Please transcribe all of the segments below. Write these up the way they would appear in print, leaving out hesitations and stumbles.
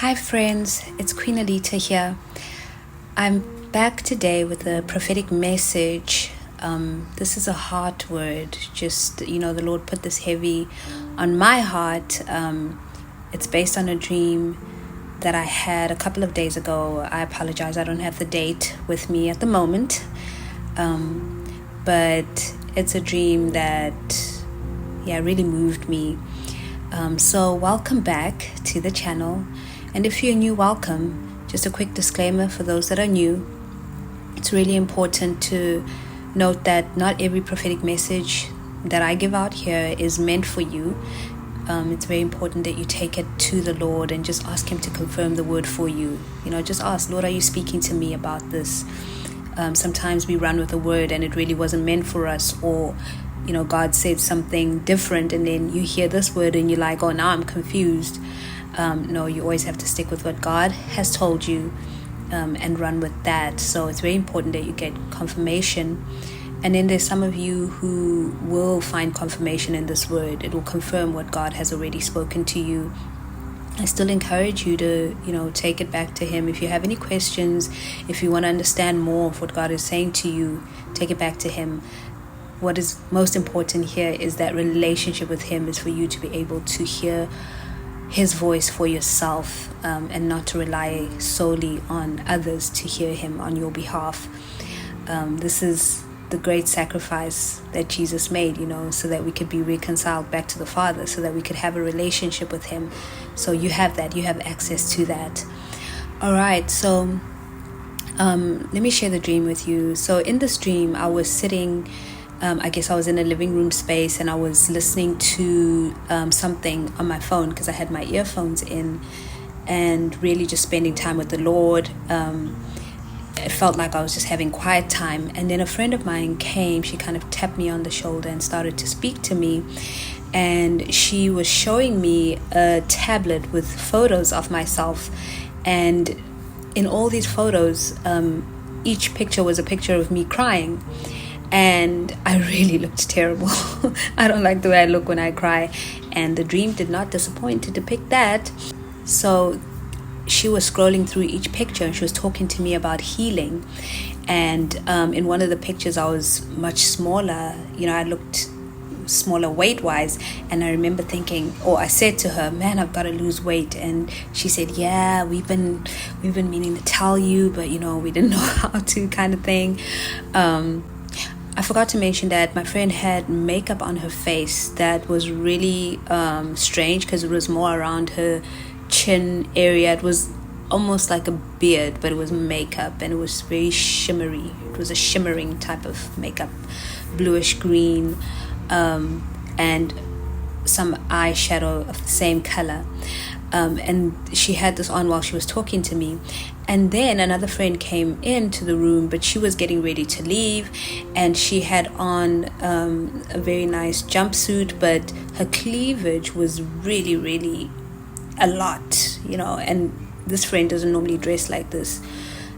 Hi friends, it's Queen Alita here. I'm back today with a prophetic message. This is a heart word. The Lord put this heavy on my heart. It's based on a dream that I had a couple of days ago. I apologize, I don't have the date with me at the moment. But it's a dream that, really moved me. So welcome back to the channel. And if you're new, welcome. Just a quick disclaimer for those that are new. It's really important to note that not every prophetic message that I give out here is meant for you. It's very important that you take it to the Lord and just ask Him to confirm the word for you. Just ask, Lord, are you speaking to me about this? Sometimes we run with a word and it really wasn't meant for us, or God said something different, and then you hear this word and you're like, oh, now I'm confused. No, you always have to stick with what God has told you and run with that. So it's very important that you get confirmation. And then there's some of you who will find confirmation in this word. It will confirm what God has already spoken to you. I still encourage you to, take it back to Him. If you have any questions, if you want to understand more of what God is saying to you, take it back to Him. What is most important here is that relationship with Him is for you to be able to hear His voice for yourself, and not to rely solely on others to hear Him on your behalf. This is the great sacrifice that Jesus made, so that we could be reconciled back to the Father, so that we could have a relationship with Him. So you have that, you have access to that. All right, so let me share the dream with you. So in this dream, I was sitting, I guess I was in a living room space, and I was listening to something on my phone because I had my earphones in, and really just spending time with the Lord. It felt like I was just having quiet time. And then a friend of mine came, she kind of tapped me on the shoulder and started to speak to me. And she was showing me a tablet with photos of myself. And in all these photos, each picture was a picture of me crying. And I really looked terrible. I don't like the way I look when I cry. And the dream did not disappoint to depict that. So she was scrolling through each picture and she was talking to me about healing. And in one of the pictures, I was much smaller. I looked smaller weight-wise. And I remember thinking, I said to her, man, I've got to lose weight. And she said, yeah, we've been meaning to tell you, but we didn't know how to, kind of thing. I forgot to mention that my friend had makeup on her face that was really strange, because it was more around her chin area. It was almost like a beard, but it was makeup, and it was very shimmery. It was a shimmering type of makeup, bluish green, and some eyeshadow of the same color. And she had this on while she was talking to me. And then another friend came into the room, but she was getting ready to leave, and she had on a very nice jumpsuit, but her cleavage was really, really a lot, and this friend doesn't normally dress like this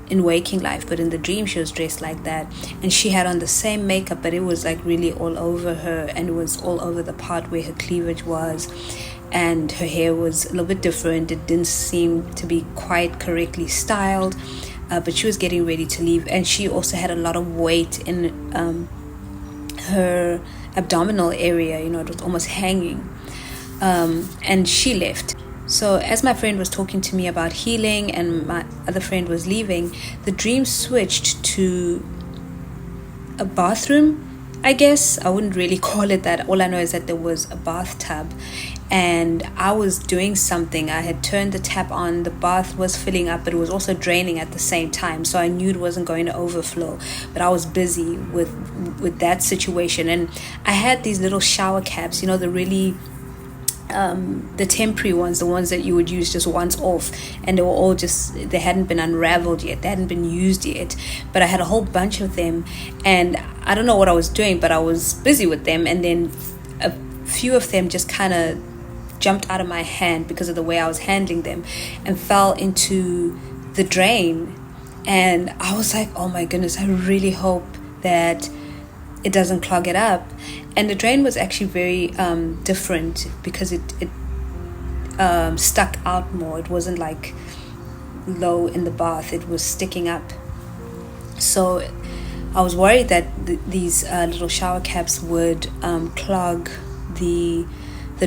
in waking life, but in the dream she was dressed like that. And she had on the same makeup, but it was like really all over her, and it was all over the part where her cleavage was. And her hair was a little bit different. It didn't seem to be quite correctly styled, but she was getting ready to leave. And she also had a lot of weight in her abdominal area. It was almost hanging. And she left. So as my friend was talking to me about healing and my other friend was leaving, the dream switched to a bathroom, I guess. I wouldn't really call it that. All I know is that there was a bathtub. And I was doing something. I had turned the tap on. The bath was filling up, but it was also draining at the same time. So I knew it wasn't going to overflow. But I was busy with that situation. And I had these little shower caps, the really the temporary ones, the ones that you would use just once off, and they were all they hadn't been unraveled yet, they hadn't been used yet, but I had a whole bunch of them, and I don't know what I was doing, but I was busy with them. And then a few of them just kind of jumped out of my hand because of the way I was handling them, and fell into the drain. And I was like, oh my goodness, I really hope that it doesn't clog it up. And the drain was actually very different, because it stuck out more. It wasn't like low in the bath, it was sticking up. So I was worried that these little shower caps would clog the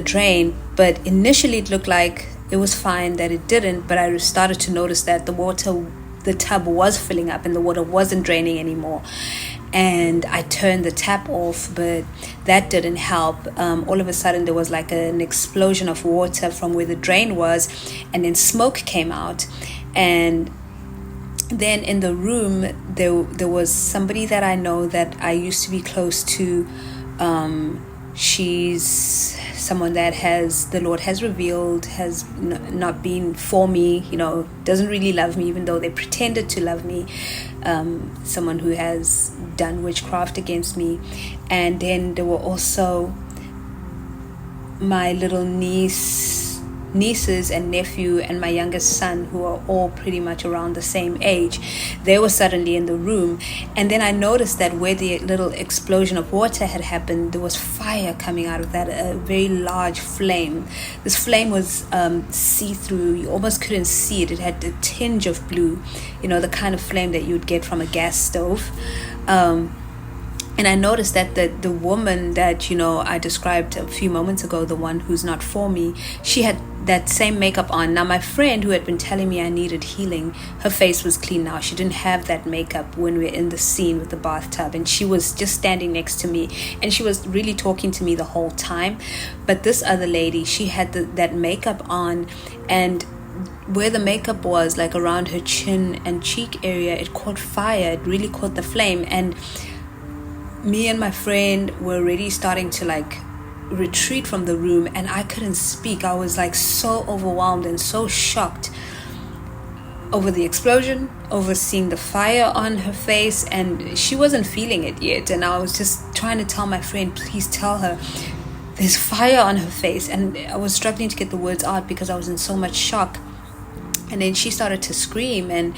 drain, but initially it looked like it was fine that it didn't. But I started to notice that the tub was filling up and the water wasn't draining anymore. And I turned the tap off, but that didn't help. All of a sudden there was like an explosion of water from where the drain was, and then smoke came out. And then in the room there was somebody that I know that I used to be close to. She's someone that the Lord has revealed has not been for me, doesn't really love me, even though they pretended to love me. Someone who has done witchcraft against me. And then there were also my little nieces and nephew and my youngest son, who are all pretty much around the same age. They were suddenly in the room, and then I noticed that where the little explosion of water had happened, there was fire coming out of that, a very large flame. This flame was see-through. You almost couldn't see it. It had a tinge of blue, the kind of flame that you would get from a gas stove. And I noticed that the woman that, I described a few moments ago, the one who's not for me, she had that same makeup on. Now, my friend who had been telling me I needed healing, her face was clean now. She didn't have that makeup when we were in the scene with the bathtub. And she was just standing next to me. And she was really talking to me the whole time. But this other lady, she had that makeup on. And where the makeup was, like around her chin and cheek area, it caught fire. It really caught the flame. And me and my friend were already starting to retreat from the room, and I couldn't speak. I was so overwhelmed and so shocked over the explosion, over seeing the fire on her face, and she wasn't feeling it yet. And I was just trying to tell my friend, please tell her there's fire on her face. And I was struggling to get the words out because I was in so much shock. And then she started to scream and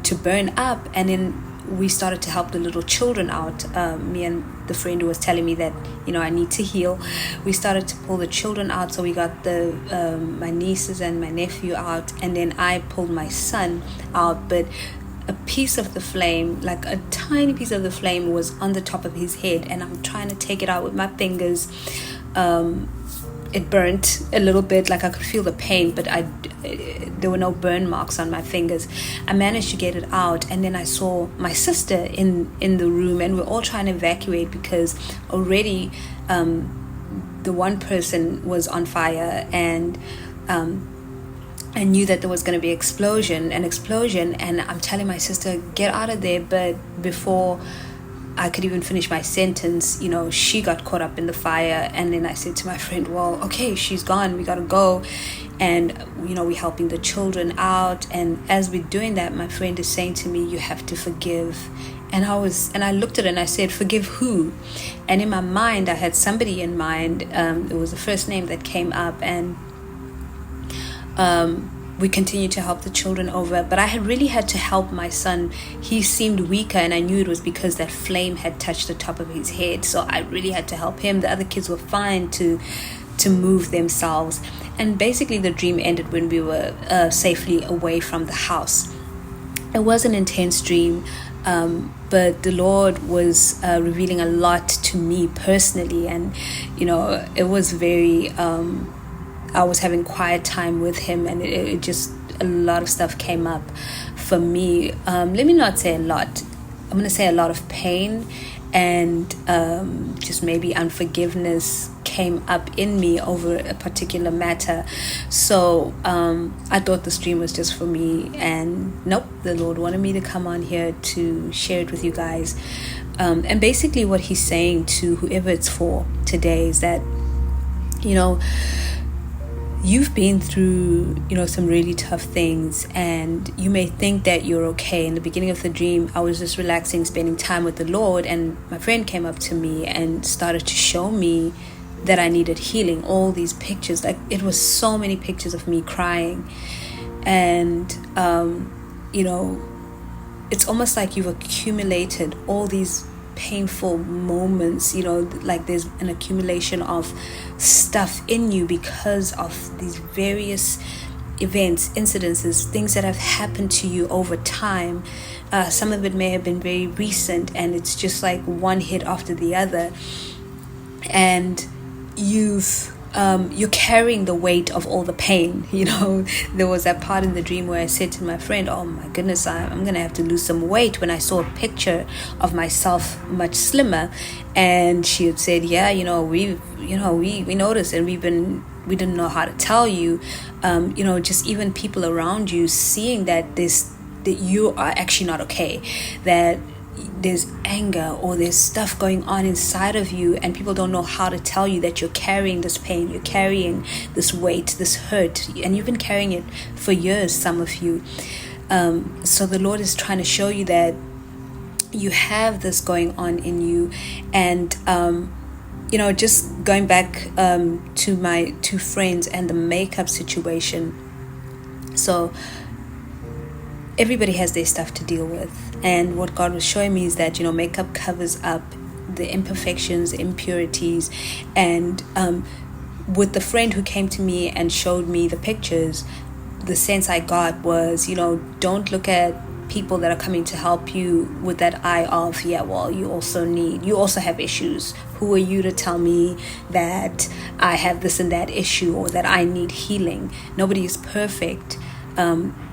to burn up, and then we started to help the little children out. Me and the friend who was telling me that I need to heal, we started to pull the children out. So we got my nieces and my nephew out, and then I pulled my son out. But a piece of the flame, like a tiny piece of the flame, was on the top of his head, and I'm trying to take it out with my fingers. It burnt a little bit, I could feel the pain, but there were no burn marks on my fingers. I managed to get it out, and then I saw my sister in the room, and we're all trying to evacuate because already the one person was on fire, and I knew that there was going to be an explosion, and I'm telling my sister, get out of there. But before I could even finish my sentence, she got caught up in the fire. And then I said to my friend, well, okay, she's gone, we gotta go. And we're helping the children out, and as we're doing that, my friend is saying to me, you have to forgive. And I looked at her and I said, forgive who? And in my mind, I had somebody in mind. It was the first name that came up, and we continued to help the children over. But I had really had to help my son. He seemed weaker, and I knew it was because that flame had touched the top of his head. So I really had to help him. The other kids were fine to move themselves. And basically the dream ended when we were safely away from the house. It was an intense dream, but the Lord was revealing a lot to me personally. And it was very I was having quiet time with him, and it just, a lot of stuff came up for me. Let me not say a lot. I'm going to say a lot of pain, and just maybe unforgiveness came up in me over a particular matter. So I thought the stream was just for me, and nope, the Lord wanted me to come on here to share it with you guys. And basically what he's saying to whoever it's for today is that, you've been through, some really tough things, and you may think that you're okay. In the beginning of the dream, I was just relaxing, spending time with the Lord, and my friend came up to me and started to show me that I needed healing. All these pictures, it was so many pictures of me crying, and it's almost like you've accumulated all these painful moments, like there's an accumulation of stuff in you because of these various events, incidences, things that have happened to you over time. Some of it may have been very recent, and it's just like one hit after the other, and you're carrying the weight of all the pain. There was that part in the dream where I said to my friend, oh my goodness, I'm gonna have to lose some weight, when I saw a picture of myself much slimmer. And she had said, yeah, we noticed, and we didn't know how to tell you. Just even people around you seeing that you are actually not okay, that there's anger or there's stuff going on inside of you, and people don't know how to tell you that you're carrying this pain, you're carrying this weight, this hurt, and you've been carrying it for years, some of you. So the Lord is trying to show you that you have this going on in you. And just going back to my two friends and the makeup situation. So everybody has their stuff to deal with, and what God was showing me is that makeup covers up the imperfections, impurities. And with the friend who came to me and showed me the pictures, the sense I got was, don't look at people that are coming to help you with that eye of, you also have issues. Who are you to tell me that I have this and that issue, or that I need healing? Nobody is perfect.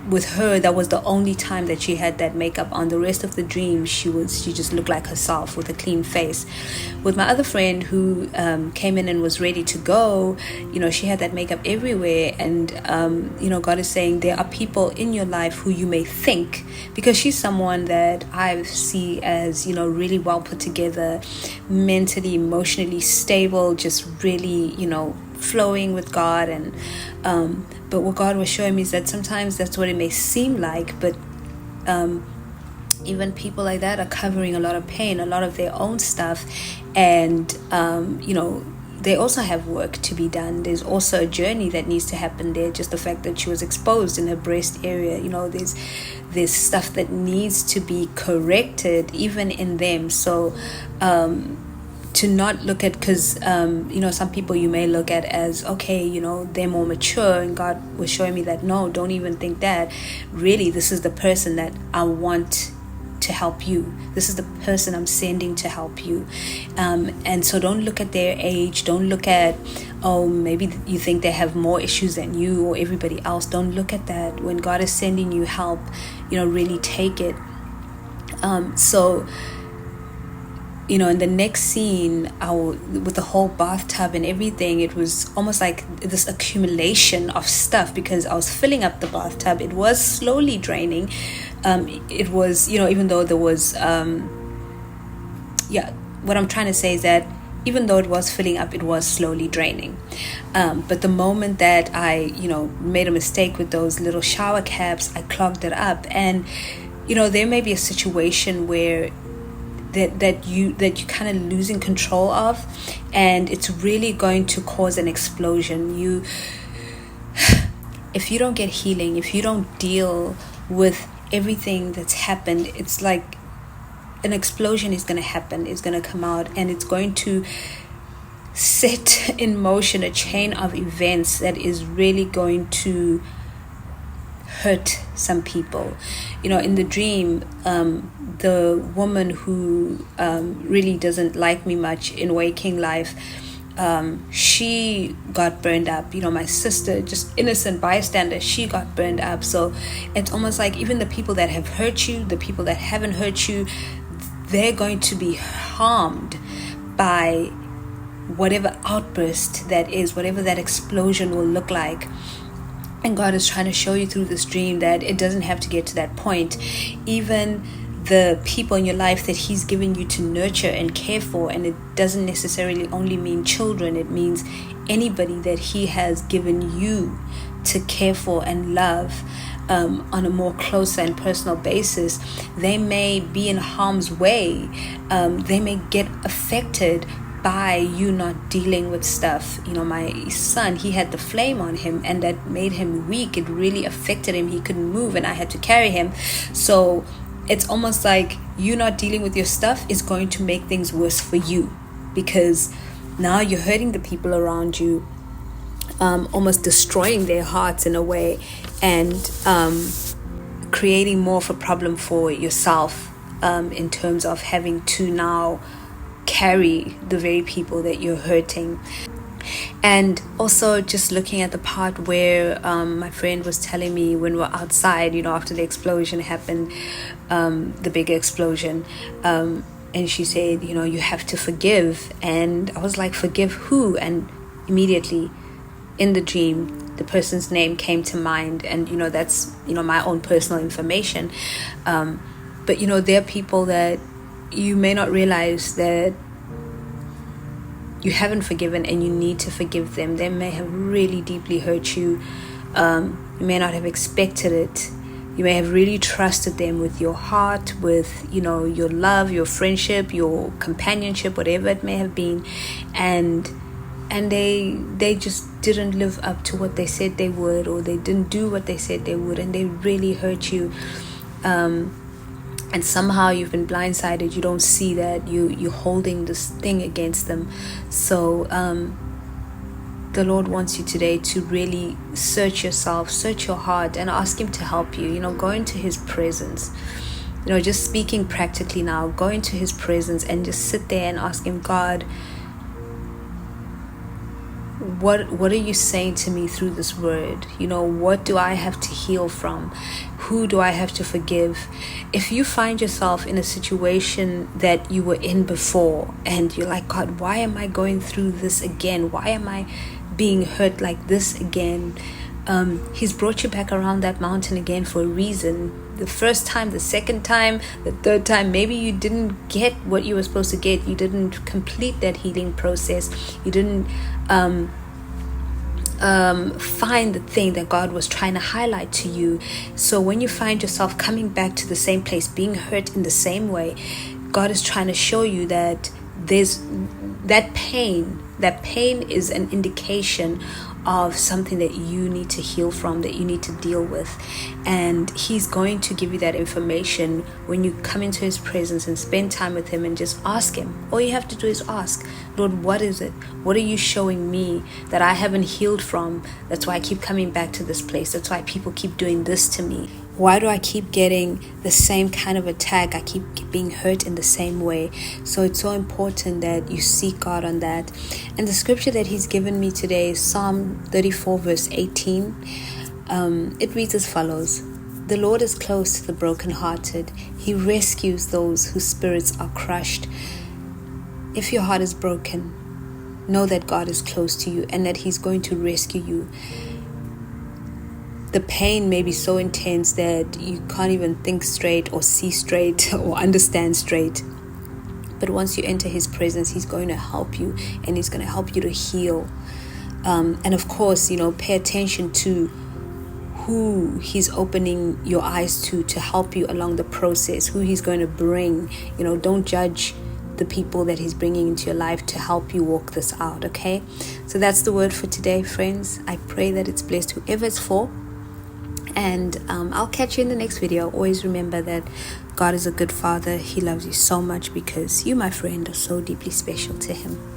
With her, that was the only time that she had that makeup on. The rest of the dream, she just looked like herself with a clean face. With my other friend who came in and was ready to go, she had that makeup everywhere. And God is saying there are people in your life who you may think, because she's someone that I see as really well put together, mentally, emotionally stable, just really flowing with God. And but what God was showing me is that sometimes that's what it may seem like, but even people like that are covering a lot of pain, a lot of their own stuff. And they also have work to be done. There's also a journey that needs to happen there. Just the fact that she was exposed in her breast area, there's stuff that needs to be corrected even in them. So to not look at, because some people you may look at as, okay, they're more mature, and God was showing me that no, don't even think that. Really, this is the person that I want to help you. This is the person I'm sending to help you. And so don't look at their age. Don't look at, maybe you think they have more issues than you or everybody else. Don't look at that. When God is sending you help, really take it. In the next scene, with the whole bathtub and everything, it was almost like this accumulation of stuff, because I was filling up the bathtub. It was slowly draining. It was, even though there was, what I'm trying to say is that even though it was filling up, it was slowly draining. But the moment that I, made a mistake with those little shower caps, I clogged it up. And, there may be a situation where that you kind of losing control of, and it's really going to cause an explosion. If you don't get healing, if you don't deal with everything that's happened, it's like an explosion is going to happen. It's going to come out, and it's going to set in motion a chain of events that is really going to hurt some people. In the dream, the woman who really doesn't like me much in waking life, she got burned up. My sister, just innocent bystander, she got burned up. So it's almost like even the people that have hurt you, the people that haven't hurt you, they're going to be harmed by whatever outburst that is, whatever that explosion will look like. And God is trying to show you through this dream that it doesn't have to get to that point. Even the people in your life that He's given you to nurture and care for, and it doesn't necessarily only mean children, it means anybody that He has given you to care for and love on a more closer and personal basis. They may be in harm's way. They may get affected by you not dealing with stuff. My son, he had the flame on him, and that made him weak. It really affected him. He couldn't move, and I had to carry him. So it's almost like you not dealing with your stuff is going to make things worse for you, because now you're hurting the people around you, almost destroying their hearts in a way, and creating more of a problem for yourself, in terms of having to now carry the very people that you're hurting. And also just looking at the part where my friend was telling me when we're outside, after the explosion happened, the big explosion, and she said, you have to forgive. And I was like, forgive who? And immediately in the dream, the person's name came to mind. And, that's, my own personal information. But, there are people that you may not realize that you haven't forgiven, and you need to forgive them. They may have really deeply hurt you. You may not have expected it. You may have really trusted them with your heart, with, your love, your friendship, your companionship, whatever it may have been. And they just didn't live up to what they said they would, or they didn't do what they said they would, and they really hurt you. And somehow you've been blindsided. You don't see that you're holding this thing against them. So the Lord wants you today to really search yourself, search your heart, and ask Him to help you. Go into His presence. Just speaking practically now, go into His presence and just sit there and ask Him, God, what are you saying to me through this word? What do I have to heal from? Who do I have to forgive? If you find yourself in a situation that you were in before, and you're like, God, why am I going through this again? Why am I being hurt like this again? He's brought you back around that mountain again for a reason. The first time, the second time, the third time, maybe you didn't get what you were supposed to get. You didn't complete that healing process. You didn't find the thing that God was trying to highlight to you. So when you find yourself coming back to the same place, being hurt in the same way, God is trying to show you that there's that pain. That pain is an indication of something that you need to heal from, that you need to deal with. And He's going to give you that information when you come into His presence and spend time with Him and just ask Him. All you have to do is ask, Lord, what is it? What are you showing me that I haven't healed from? That's why I keep coming back to this place. That's why people keep doing this to me. Why do I keep getting the same kind of attack? I keep being hurt in the same way. So it's so important that you seek God on that. And the scripture that He's given me today is Psalm 34 verse 18. It reads as follows: The Lord is close to the brokenhearted. He rescues those whose spirits are crushed. If your heart is broken, know that God is close to you and that He's going to rescue you. The pain may be so intense that you can't even think straight or see straight or understand straight. But once you enter His presence, He's going to help you, and He's going to help you to heal. And of course, pay attention to who He's opening your eyes to help you along the process, who He's going to bring. Don't judge the people that He's bringing into your life to help you walk this out, okay? So that's the word for today, friends. I pray that it's blessed whoever it's for. And I'll catch you in the next video. Always remember that God is a good Father. He loves you so much because you, my friend, are so deeply special to Him.